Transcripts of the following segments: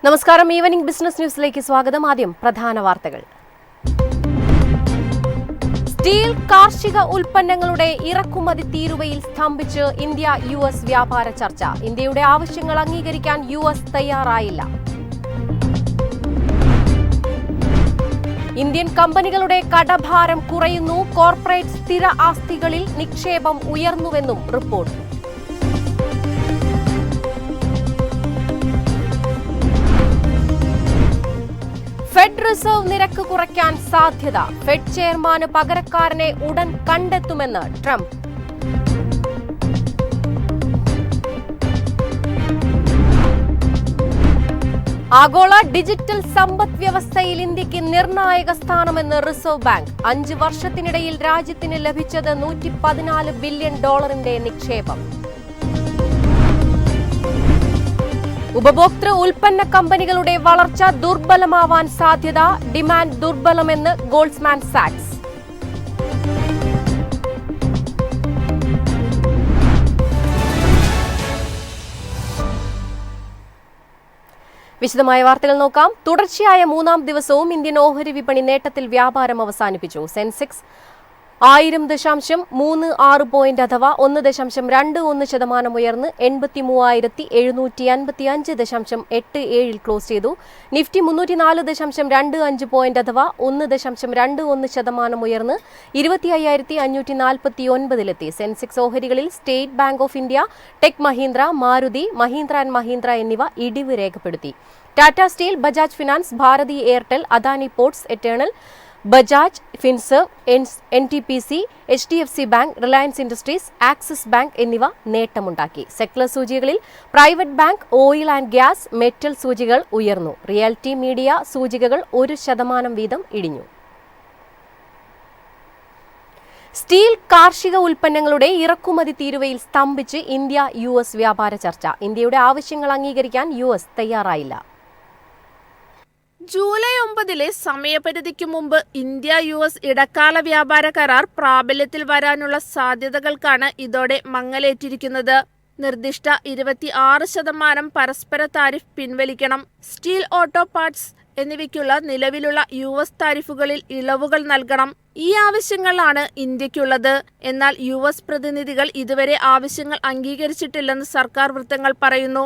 നമസ്കാരം. Evening business ന്യൂസിലേക്ക് സ്വാഗതം. ആദ്യം പ്രധാന വാർത്തകൾ. സ്റ്റീൽ കാർഷിക ഉൽപ്പന്നങ്ങളുടെ ഇറക്കുമതി തീരുവയിൽ സ്തംഭിച്ച് ഇന്ത്യ-US വ്യാപാര ചർച്ച. ഇന്ത്യയുടെ ആവശ്യങ്ങൾ അംഗീകരിക്കാൻ US തയ്യാറായില്ല. ഇന്ത്യൻ കമ്പനികളുടെ കടഭാരം കുറയുന്നു. കോർപ്പറേറ്റ് സ്ഥിര ആസ്തികളിൽ നിക്ഷേപം ഉയർന്നുവെന്നും റിപ്പോർട്ട്. ഫെഡ് റിസർവ് നിരക്ക് കുറയ്ക്കാൻ സാധ്യത. ഫെഡ് ചെയർമാന് പകരക്കാരനെ ഉടൻ കണ്ടെത്തുമെന്ന് ട്രംപ്. ആഗോള ഡിജിറ്റൽ സമ്പദ് വ്യവസ്ഥയിൽ ഇന്ത്യക്ക് നിർണായക സ്ഥാനമെന്ന് റിസർവ് ബാങ്ക്. 5 വർഷത്തിനിടയിൽ രാജ്യത്തിന് ലഭിച്ചത് $114 ബില്യൺ നിക്ഷേപം. ഉപഭോക്തൃ ഉൽപ്പന്ന കമ്പനികളുടെ വളർച്ച ദുർബലമാവാൻ സാധ്യത. ഡിമാൻഡ് ദുർബലമെന്ന് ഗോൾഡ്സ്മാൻ സാക്സ്. വിശദമായ വാർത്തകൾ നോക്കാം. തുടർച്ചയായ 3-ാം ദിവസവും ഇന്ത്യൻ ഓഹരി വിപണി നേട്ടത്തിൽ വ്യാപാരം അവസാനിപ്പിച്ചു. സെൻസെക്സ് 1000.36 പോയിന്റ് അഥവാ 1.21% ഉയർന്ന് 83,755.87 ക്ലോസ് ചെയ്തു. നിഫ്റ്റി 304.25 പോയിന്റ് അഥവാ 1.21% ഉയർന്ന് 25,549 സെൻസെക്സ് ഓഹരികളിൽ State Bank of India, Tech Mahindra, Maruti, Mahindra and Mahindra എന്നിവ ഇടിവ് രേഖപ്പെടുത്തി. Tata Steel, Bajaj Finance, Bharti Airtel, Adani Ports, Eternal, Bajaj Finserv, NTPC, HDFC bank, Reliance Industries, Axis bank എന്നിവ നേട്ടമുണ്ടാക്കി. സെക്ടർ സൂചികകളിൽ private bank, oil and gas, metal സൂചികകൾ ഉയർന്നു. റിയാലിറ്റി മീഡിയ സൂചികകൾ 1% വീതം ഇടിഞ്ഞു. സ്റ്റീൽ കാർഷിക ഉൽപ്പന്നങ്ങളുടെ ഇറക്കുമതി തീരുവയിൽ സ്തംഭിച്ച് ഇന്ത്യ-US വ്യാപാര ചർച്ച. ഇന്ത്യയുടെ ആവശ്യങ്ങൾ അംഗീകരിക്കാൻ US തയ്യാറായില്ല. ജൂലൈ 9 സമയപരിധിക്ക് മുമ്പ് ഇന്ത്യ-US ഇടക്കാല വ്യാപാര കരാർ പ്രാബല്യത്തിൽ വരാനുള്ള സാധ്യതകൾക്കാണ് ഇതോടെ മങ്ങലേറ്റിരിക്കുന്നത്. നിർദ്ദിഷ്ട 26% പരസ്പര താരിഫ് പിൻവലിക്കണം. സ്റ്റീൽ, ഓട്ടോ പാർട്സ് എന്നിവയ്ക്കുള്ള നിലവിലുള്ള US താരിഫുകളിൽ ഇളവുകൾ നൽകണം. ഈ ആവശ്യങ്ങളാണ് ഇന്ത്യക്കുള്ളത്. എന്നാൽ US പ്രതിനിധികൾ ഇതുവരെ ആവശ്യങ്ങൾ അംഗീകരിച്ചിട്ടില്ലെന്ന് സർക്കാർ വൃത്തങ്ങൾ പറയുന്നു.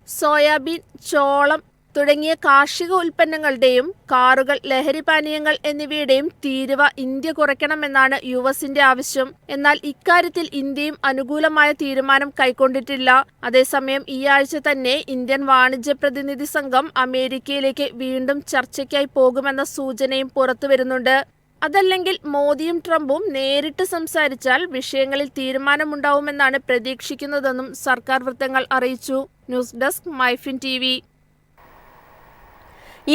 സോയാബീൻ, ചോളം തുടങ്ങിയ കാർഷിക ഉൽപ്പന്നങ്ങളുടെയും കാറുകൾ, ലഹരി പാനീയങ്ങൾ എന്നിവയുടെയും തീരുവ ഇന്ത്യ കുറയ്ക്കണമെന്നാണ് USന്റെ ആവശ്യം. എന്നാൽ ഇക്കാര്യത്തിൽ ഇന്ത്യയും അനുകൂലമായ തീരുമാനം കൈക്കൊണ്ടിട്ടില്ല. അതേസമയം ഈ ആഴ്ച തന്നെ ഇന്ത്യൻ വാണിജ്യ പ്രതിനിധി സംഘം അമേരിക്കയിലേക്ക് വീണ്ടും ചർച്ചയ്ക്കായി പോകുമെന്ന സൂചനയും പുറത്തുവരുന്നുണ്ട്. അതല്ലെങ്കിൽ മോദിയും ട്രംപും നേരിട്ട് സംസാരിച്ചാൽ വിഷയങ്ങളിൽ തീരുമാനമുണ്ടാവുമെന്നാണ് പ്രതീക്ഷിക്കുന്നതെന്നും സർക്കാർ വൃത്തങ്ങൾ അറിയിച്ചു. News desk, MyFin TV.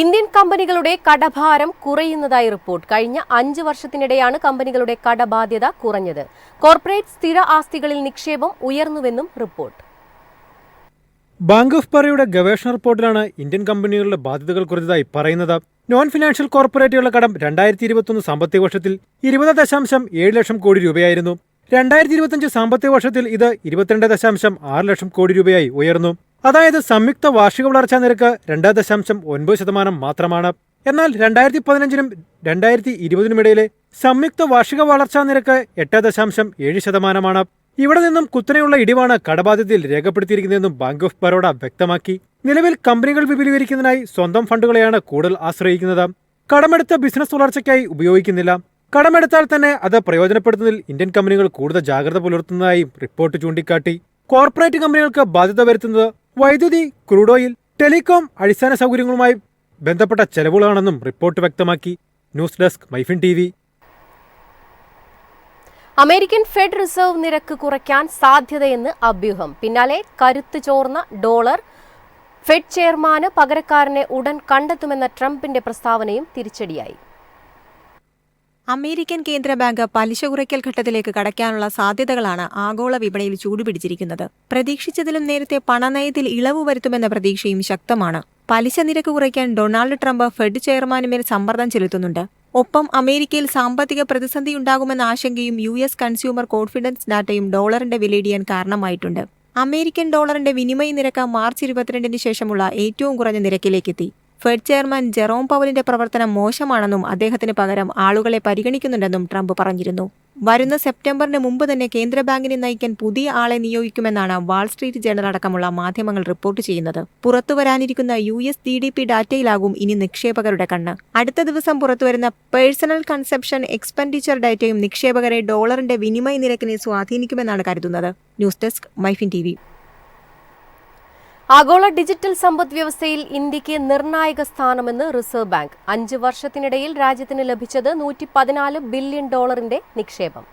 Indian കമ്പനികളുടെ കടഭാരം കുറയുന്നതായി റിപ്പോർട്ട്. കഴിഞ്ഞ 5 വർഷത്തിനിടെയാണ് കമ്പനികളുടെ കടബാധ്യത കുറഞ്ഞത്. കോർപ്പറേറ്റ് സ്ഥിര ആസ്തികളിൽ നിക്ഷേപം ഉയർന്നുവെന്നും റിപ്പോർട്ട്. ബാങ്ക് ഓഫ് ബറോഡയുടെ ഗവേഷണ റിപ്പോർട്ടിലാണ് ഇന്ത്യൻ കമ്പനികളുടെ ബാധ്യതകൾ കുറഞ്ഞതായി പറയുന്നത്. നോൺ ഫിനാൻഷ്യൽ കോർപ്പറേറ്റുകളുടെ കടം 2021 സാമ്പത്തിക വർഷത്തിൽ 20.7 ലക്ഷം കോടി രൂപയായിരുന്നു. 2025 സാമ്പത്തിക വർഷത്തിൽ ഇത് 22.6 ലക്ഷം കോടി രൂപയായി ഉയർന്നു. അതായത് സംയുക്ത വാർഷിക വളർച്ചാ നിരക്ക് 2.9% മാത്രമാണ്. എന്നാൽ 2015-നും 2020-നും ഇടയിലെ സംയുക്ത വാർഷിക വളർച്ചാ നിരക്ക് 8.7%. ഇവിടെ നിന്നും കുത്തനെയുള്ള ഇടിവാണ് കടബാധ്യതയിൽ രേഖപ്പെടുത്തിയിരിക്കുന്നതെന്നും ബാങ്ക് ഓഫ് ബറോഡ വ്യക്തമാക്കി. നിലവിൽ കമ്പനികൾ വിപുലീകരിക്കുന്നതിനായി സ്വന്തം ഫണ്ടുകളെയാണ് കൂടുതൽ ആശ്രയിക്കുന്നത്. കടമെടുത്ത ബിസിനസ് വളർച്ചയ്ക്കായി ഉപയോഗിക്കുന്നില്ല. കടമെടുത്താൽ തന്നെ അത് പ്രയോജനപ്പെടുത്തുന്നതിൽ ഇന്ത്യൻ കമ്പനികൾ കൂടുതൽ ജാഗ്രത പുലർത്തുന്നതായും റിപ്പോർട്ട് ചൂണ്ടിക്കാട്ടി. കോർപ്പറേറ്റ് കമ്പനികൾക്ക് ബാധ്യത വരുത്തുന്നത് വൈദ്യുതി, ക്രൂഡ് ഓയിൽ, ടെലികോം, അടിസ്ഥാന സൗകര്യങ്ങളുമായി ബന്ധപ്പെട്ട ചെലവുകളാണെന്നും റിപ്പോർട്ട് വ്യക്തമാക്കി. News desk, MyFin TV. American fed reserve നിരക്ക് കുറയ്ക്കാൻ സാധ്യതയെന്ന് അഭ്യൂഹം. പിന്നാലെ കരുത്ത് ചോർന്ന ഡോളർ. ഫെഡ് ചെയർമാന് പകരക്കാരനെ ഉടൻ കണ്ടെത്തുമെന്ന ട്രംപിന്റെ പ്രസ്താവനയും തിരിച്ചടിയായി. അമേരിക്കൻ കേന്ദ്ര ബാങ്ക് പലിശ കുറയ്ക്കൽ ഘട്ടത്തിലേക്ക് കടക്കാനുള്ള സാധ്യതകളാണ് ആഗോള വിപണിയിൽ ചൂടുപിടിച്ചിരിക്കുന്നത്. പ്രതീക്ഷിച്ചതിലും നേരത്തെ പണനയത്തിൽ ഇളവ് വരുത്തുമെന്ന പ്രതീക്ഷയും ശക്തമാണ്. പലിശ നിരക്ക് കുറയ്ക്കാൻ ഡൊണാൾഡ് ട്രംപ് ഫെഡ് ചെയർമാനുമേൽ സമ്മർദ്ദം ചെലുത്തുന്നുണ്ട്. ഒപ്പം അമേരിക്കയിൽ സാമ്പത്തിക പ്രതിസന്ധിയുണ്ടാകുമെന്ന ആശങ്കയും US കൺസ്യൂമർ കോൺഫിഡൻസ് ഡാറ്റയും ഡോളറിന്റെ വിലയിടിയാൻ കാരണമായിട്ടുണ്ട്. അമേരിക്കൻ ഡോളറിന്റെ വിനിമയ നിരക്ക് മാർച്ച് 22 ശേഷമുള്ള ഏറ്റവും കുറഞ്ഞ നിരക്കിലേക്കെത്തി. ഫെഡ് ചെയർമാൻ ജെറോം പവലിന്റെ പ്രവർത്തനം മോശമാണെന്നും അദ്ദേഹത്തിന് പകരം ആളുകളെ പരിഗണിക്കുന്നുണ്ടെന്നും ട്രംപ് പറഞ്ഞിരുന്നു. വരുന്ന സെപ്റ്റംബറിന് മുമ്പ് തന്നെ കേന്ദ്ര ബാങ്കിനെ നയിക്കാൻ പുതിയ ആളെ നിയോഗിക്കുമെന്നാണ് വാൾസ്ട്രീറ്റ് ജേണൽ അടക്കമുള്ള മാധ്യമങ്ങൾ റിപ്പോർട്ട് ചെയ്യുന്നത്. പുറത്തുവരാനിരിക്കുന്ന US GDP ഡാറ്റയിലാകും ഇനി നിക്ഷേപകരുടെ കണ്ണ്. അടുത്ത ദിവസം പുറത്തുവരുന്ന പേഴ്സണൽ കൺസപ്ഷൻ എക്സ്പെൻഡിച്ചർ ഡാറ്റയും നിക്ഷേപകരെ ഡോളറിന്റെ വിനിമയ നിരക്കിനെ സ്വാധീനിക്കുമെന്നാണ് കരുതുന്നത്. News desk MyFin TV. ആഗോള ഡിജിറ്റൽ സമ്പദ് വ്യവസ്ഥയിൽ ഇന്ത്യക്ക് നിർണായക സ്ഥാനമെന്ന് റിസർവ് ബാങ്ക്. 5 വർഷത്തിനിടയിൽ രാജ്യത്തിന് ലഭിച്ചത് $114 ബില്യൺ നിക്ഷേപം.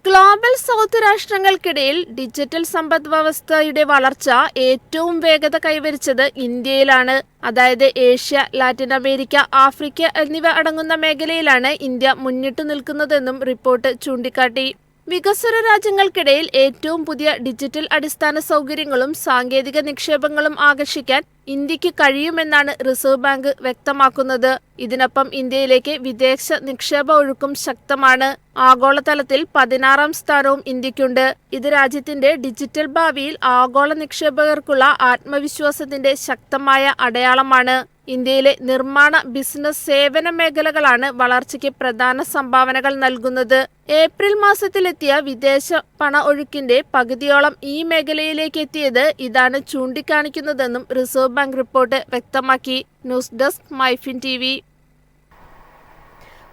ഗ്ലോബൽ സൗത്ത് രാഷ്ട്രങ്ങൾക്കിടയിൽ ഡിജിറ്റൽ സമ്പദ് വ്യവസ്ഥയുടെ വളർച്ച ഏറ്റവും വേഗത കൈവരിച്ചത് ഇന്ത്യയിലാണ്. അതായത് ഏഷ്യ, ലാറ്റിൻ അമേരിക്ക, ആഫ്രിക്ക എന്നിവ അടങ്ങുന്ന മേഖലയിലാണ് ഇന്ത്യ മുന്നിട്ടു നിൽക്കുന്നതെന്നും റിപ്പോർട്ട് ചൂണ്ടിക്കാട്ടി. വികസ്വര രാജ്യങ്ങൾക്കിടയിൽ ഏറ്റവും പുതിയ ഡിജിറ്റൽ അടിസ്ഥാന സൗകര്യങ്ങളും സാങ്കേതിക നിക്ഷേപങ്ങളും ആകർഷിക്കാൻ ഇന്ത്യക്ക് കഴിയുമെന്നാണ് റിസർവ് ബാങ്ക് വ്യക്തമാക്കുന്നത്. ഇതിനൊപ്പം ഇന്ത്യയിലേക്ക് വിദേശ നിക്ഷേപ ഒഴുക്കും ശക്തമാണ്. ആഗോളതലത്തിൽ 16ാം സ്ഥാനവും ഇന്ത്യക്കുണ്ട്. ഇത് രാജ്യത്തിന്റെ ഡിജിറ്റൽ ഭാവിയിൽ ആഗോള നിക്ഷേപകർക്കുള്ള ആത്മവിശ്വാസത്തിന്റെ ശക്തമായ അടയാളമാണ്. ഇന്ത്യയിലെ നിർമ്മാണ, ബിസിനസ്, സേവന മേഖലകളാണ് വളർച്ചയ്ക്ക് പ്രധാന സംഭാവനകൾ നൽകുന്നത്. ഏപ്രിൽ മാസത്തിലെത്തിയ വിദേശ പണ ഒഴുക്കിന്റെ പകുതിയോളം ഈ മേഖലയിലേക്ക് എത്തിയത് ഇതാണ് ചൂണ്ടിക്കാണിക്കുന്നതെന്നും റിസർവ് ബാങ്ക് റിപ്പോർട്ട് വ്യക്തമാക്കി. News desk MyFin TV.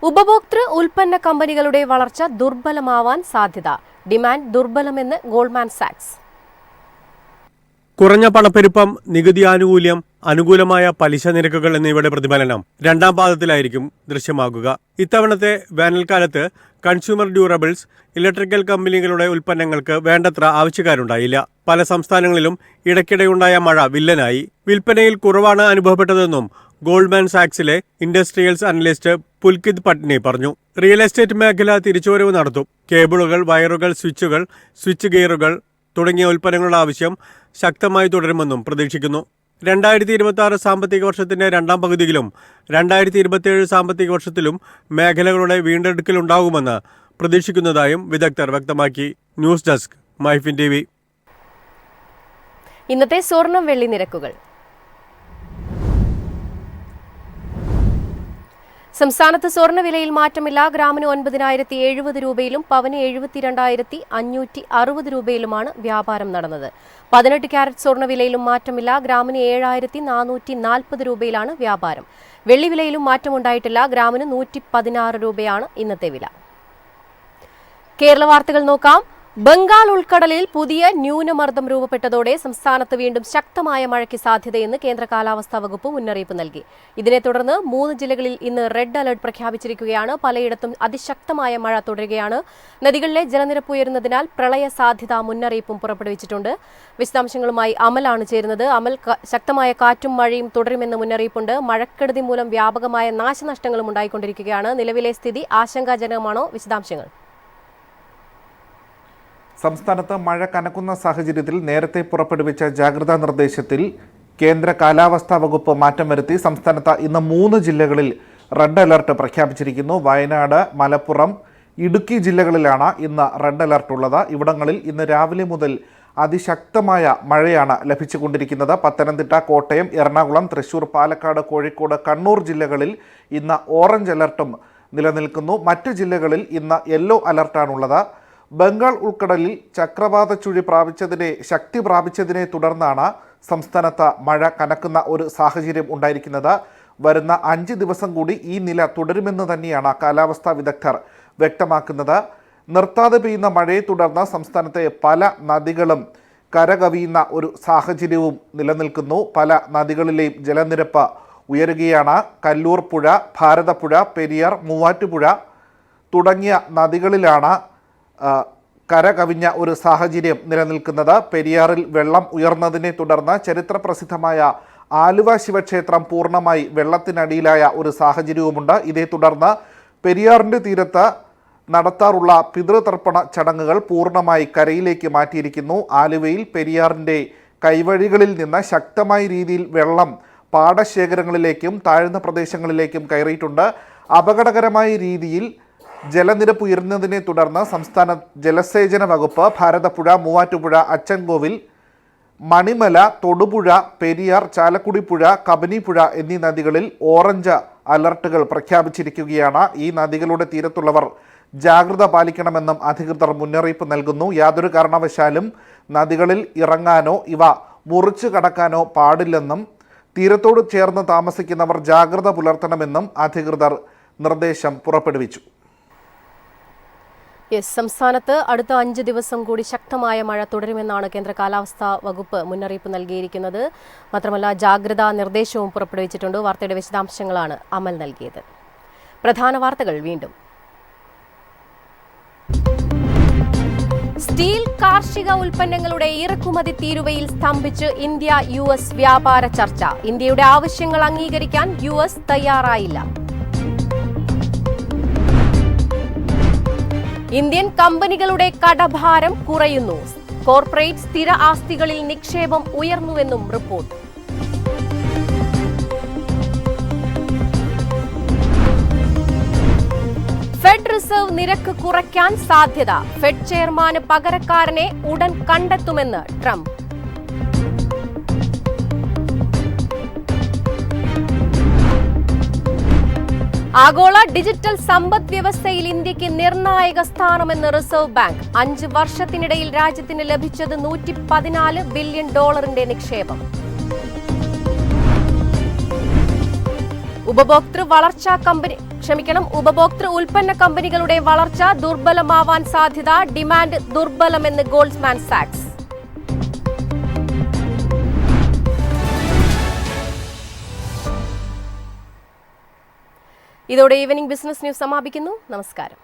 ഉപഭോക്തൃ ഉൽപ്പന്ന കമ്പനികളുടെ വളർച്ച ദുർബലമാവാൻ സാധ്യത. ഡിമാൻഡ് ദുർബലമെന്ന് ഗോൾഡ്മാൻ സാക്സ്. കുറഞ്ഞ പണപ്പെരുപ്പം, നികുതി ആനുകൂല്യം, അനുകൂലമായ പലിശ നിരക്കുകൾ എന്നിവയുടെ പ്രതിഫലനം രണ്ടാം പാദത്തിലായിരിക്കും ദൃശ്യമാകുക. ഇത്തവണത്തെ വേനൽക്കാലത്ത് കൺസ്യൂമർ ഡ്യൂറബിൾസ്, ഇലക്ട്രിക്കൽ കമ്പനികളുടെ ഉൽപ്പന്നങ്ങൾക്ക് വേണ്ടത്ര ആവശ്യക്കാരുണ്ടായില്ല. പല സംസ്ഥാനങ്ങളിലും ഇടയ്ക്കിടെയുണ്ടായ മഴ വില്ലനായി. വിൽപ്പനയിൽ കുറവാണ് അനുഭവപ്പെട്ടതെന്നും ഗോൾഡ്മാൻ സാക്സിലെ ഇൻഡസ്ട്രിയൽസ് അനലിസ്റ്റ് പുൽകിത് പട്നി പറഞ്ഞു. റിയൽ എസ്റ്റേറ്റ് മേഖല തിരിച്ചുവരവ് നടത്തും. കേബിളുകൾ, വയറുകൾ, സ്വിച്ച് ഗിയറുകൾ തുടങ്ങിയ ഉൽപ്പന്നങ്ങളുടെ ആവശ്യം ശക്തമായി തുടരുമെന്നും പ്രതീക്ഷിക്കുന്നു. 2026 സാമ്പത്തിക വർഷത്തിന്റെ രണ്ടാം പകുതിയിലും 2027 സാമ്പത്തിക വർഷത്തിലും മേഖലകളുടെ വീണ്ടെടുക്കലുണ്ടാകുമെന്ന് പ്രതീക്ഷിക്കുന്നതായും വിദഗ്ധർ വ്യക്തമാക്കി. News desk MyFin TV. ഇന്നത്തെ സ്വർണം വെള്ളി നിരക്കുകൾ. സംസ്ഥാനത്ത് സ്വർണ്ണവിലയിൽ മാറ്റമില്ല. ഗ്രാമിന് 9,070 രൂപയിലും പവന് 72,560 രൂപയിലുമാണ് വ്യാപാരം നടന്നത്. 18 ക്യാരറ്റ് സ്വർണ്ണവിലയിലും മാറ്റമില്ല. ഗ്രാമിന് 7,440 രൂപയിലാണ് വ്യാപാരം. വെള്ളിവിലയിലും മാറ്റമുണ്ടായിട്ടില്ല. ഗ്രാമിന് 116 രൂപയാണ് ഇന്നത്തെ വില. കേരള വാർത്തകൾ നോക്കാം. ബംഗാൾ ഉൾക്കടലിൽ പുതിയ ന്യൂനമർദ്ദം രൂപപ്പെട്ടതോടെ സംസ്ഥാനത്ത് വീണ്ടും ശക്തമായ മഴയ്ക്ക് സാധ്യതയെന്ന് കേന്ദ്ര കാലാവസ്ഥാ വകുപ്പ് മുന്നറിയിപ്പ് നൽകി. ഇതിനെ തുടർന്ന് 3 ജില്ലകളിൽ ഇന്ന് റെഡ് അലർട്ട് പ്രഖ്യാപിച്ചിരിക്കുകയാണ്. പലയിടത്തും അതിശക്തമായ മഴ തുടരുകയാണ്. നദികളിലെ ജലനിരപ്പ് ഉയരുന്നതിനാൽ പ്രളയ സാധ്യതാ മുന്നറിയിപ്പും പുറപ്പെടുവിച്ചിട്ടുണ്ട്. വിശദാംശങ്ങളുമായി അമലാണ് ചേരുന്നത്. അമൽ, ശക്തമായ കാറ്റും മഴയും തുടരുമെന്ന് മുന്നറിയിപ്പുണ്ട്. മഴക്കെടുതി മൂലം വ്യാപകമായ നാശനഷ്ടങ്ങളും ഉണ്ടായിക്കൊണ്ടിരിക്കുകയാണ്. നിലവിലെ സ്ഥിതി ആശങ്കാജനകമാണോ? വിശദാംശങ്ങൾ. സംസ്ഥാനത്ത് മഴ കനക്കുന്ന സാഹചര്യത്തിൽ നേരത്തെ പുറപ്പെടുവിച്ച ജാഗ്രതാ നിർദ്ദേശത്തിൽ കേന്ദ്ര കാലാവസ്ഥാ വകുപ്പ് മാറ്റം വരുത്തി. സംസ്ഥാനത്ത് ഇന്ന് 3 ജില്ലകളിൽ റെഡ് അലർട്ട് പ്രഖ്യാപിച്ചിരിക്കുന്നു. വയനാട്, മലപ്പുറം, ഇടുക്കി ജില്ലകളിലാണ് ഇന്ന് റെഡ് അലർട്ട് ഉള്ളത്. ഇവിടങ്ങളിൽ ഇന്ന് രാവിലെ മുതൽ അതിശക്തമായ മഴയാണ് ലഭിച്ചുകൊണ്ടിരിക്കുന്നത്. പത്തനംതിട്ട, കോട്ടയം, എറണാകുളം, തൃശൂർ, പാലക്കാട്, കോഴിക്കോട്, കണ്ണൂർ ജില്ലകളിൽ ഇന്ന് ഓറഞ്ച് അലർട്ടും നിലനിൽക്കുന്നു. മറ്റ് ജില്ലകളിൽ ഇന്ന് യെല്ലോ അലർട്ടാണുള്ളത്. ബംഗാൾ ഉൾക്കടലിൽ ചക്രവാത ചുഴി ശക്തി പ്രാപിച്ചതിനെ തുടർന്നാണ് സംസ്ഥാനത്ത് മഴ കനക്കുന്ന ഒരു സാഹചര്യം ഉണ്ടായിരിക്കുന്നത്. വരുന്ന 5 ദിവസം കൂടി ഈ നില തുടരുമെന്ന് തന്നെയാണ് കാലാവസ്ഥാ വിദഗ്ധർ വ്യക്തമാക്കുന്നത്. നിർത്താതെ പെയ്യുന്ന മഴയെ തുടർന്ന് സംസ്ഥാനത്തെ പല നദികളും കരകവിയുന്ന ഒരു സാഹചര്യവും നിലനിൽക്കുന്നു. പല നദികളിലെയും ജലനിരപ്പ് ഉയരുകയാണ്. കല്ലൂർ പുഴ, ഭാരതപ്പുഴ, പെരിയാർ, മൂവാറ്റുപുഴ തുടങ്ങിയ നദികളിലാണ് കരകവിഞ്ഞ ഒരു സാഹചര്യം നിലനിൽക്കുന്നത്. പെരിയാറിൽ വെള്ളം ഉയർന്നതിനെ തുടർന്ന് ചരിത്ര പ്രസിദ്ധമായ ആലുവ ശിവക്ഷേത്രം പൂർണ്ണമായി വെള്ളത്തിനടിയിലായ ഒരു സാഹചര്യവുമുണ്ട്. ഇതേ തുടർന്ന് പെരിയാറിൻ്റെ തീരത്ത് നടത്താറുള്ള പിതൃതർപ്പണ ചടങ്ങുകൾ പൂർണ്ണമായി കരയിലേക്ക് മാറ്റിയിരിക്കുന്നു. ആലുവയിൽ പെരിയാറിൻ്റെ കൈവഴികളിൽ നിന്ന് ശക്തമായ രീതിയിൽ വെള്ളം പാടശേഖരങ്ങളിലേക്കും താഴ്ന്ന പ്രദേശങ്ങളിലേക്കും കയറിയിട്ടുണ്ട്. അപകടകരമായ രീതിയിൽ ജലനിരപ്പ് ഉയർന്നതിനെ തുടർന്ന് സംസ്ഥാന ജലസേചന വകുപ്പ് ഭാരതപ്പുഴ, മൂവാറ്റുപുഴ, അച്ചൻകോവിൽ, മണിമല, തൊടുപുഴ, പെരിയാർ, ചാലക്കുടി പുഴ, കബനിപ്പുഴ എന്നീ നദികളിൽ ഓറഞ്ച് അലർട്ടുകൾ പ്രഖ്യാപിച്ചിരിക്കുകയാണ്. ഈ നദികളുടെ തീരത്തുള്ളവർ ജാഗ്രത പാലിക്കണമെന്നും അധികൃതർ മുന്നറിയിപ്പ് നൽകുന്നു. യാതൊരു കാരണവശാലും നദികളിൽ ഇറങ്ങാനോ ഇവ മുറിച്ചു കടക്കാനോ പാടില്ലെന്നും തീരത്തോട് ചേർന്ന് താമസിക്കുന്നവർ ജാഗ്രത പുലർത്തണമെന്നും അധികൃതർ നിർദ്ദേശം പുറപ്പെടുവിച്ചു. സംസ്ഥാനത്ത് അടുത്ത 5 ദിവസം കൂടി ശക്തമായ മഴ തുടരുമെന്നാണ് കേന്ദ്ര കാലാവസ്ഥാ വകുപ്പ് മുന്നറിയിപ്പ് നൽകിയിരിക്കുന്നത്. മാത്രമല്ല ജാഗ്രതാ നിർദ്ദേശവും പുറപ്പെടുവിച്ചിട്ടുണ്ട്. വാർത്തയുടെ വിശദാംശങ്ങളാണ് അമൽ നൽകിയത്. പ്രധാന വാർത്തകൾ വീണ്ടും. സ്റ്റീൽ കാർഷിക ഉൽപ്പന്നങ്ങളുടെ ഇറക്കുമതി തീരുവയിൽ സ്തംഭിച്ച് ഇന്ത്യ-US വ്യാപാര ചർച്ച. ഇന്ത്യയുടെ ആവശ്യങ്ങൾ അംഗീകരിക്കാൻ US തയ്യാറായില്ല. ഇന്ത്യൻ കമ്പനികളുടെ കടഭാരം കുറയുന്നു. കോർപ്പറേറ്റ് സ്ഥിര ആസ്തികളിൽ നിക്ഷേപം ഉയർന്നുവെന്നും റിപ്പോർട്ട്. ഫെഡ് റിസർവ് നിരക്ക് കുറയ്ക്കാൻ സാധ്യത. ഫെഡ് ചെയർമാന് പകരക്കാരനെ ഉടൻ കണ്ടെത്തുമെന്ന് ട്രംപ്. ആഗോള ഡിജിറ്റൽ സമ്പദ് വ്യവസ്ഥയിൽ ഇന്ത്യക്ക് നിർണായക സ്ഥാനമെന്ന് റിസർവ് ബാങ്ക്. 5 വർഷത്തിനിടയിൽ രാജ്യത്തിന് ലഭിച്ചത് $114 ബില്യൺ നിക്ഷേപം. ഉപഭോക്തൃ ഉൽപ്പന്ന കമ്പനികളുടെ വളർച്ച ദുർബലമാവാൻ സാധ്യത. ഡിമാൻഡ് ദുർബലമെന്ന് ഗോൾഡ്മാൻ സാക്സ്. ഇതോടെ ഈവനിംഗ് ബിസിനസ് ന്യൂസ് സമാപിക്കുന്നു. നമസ്കാരം.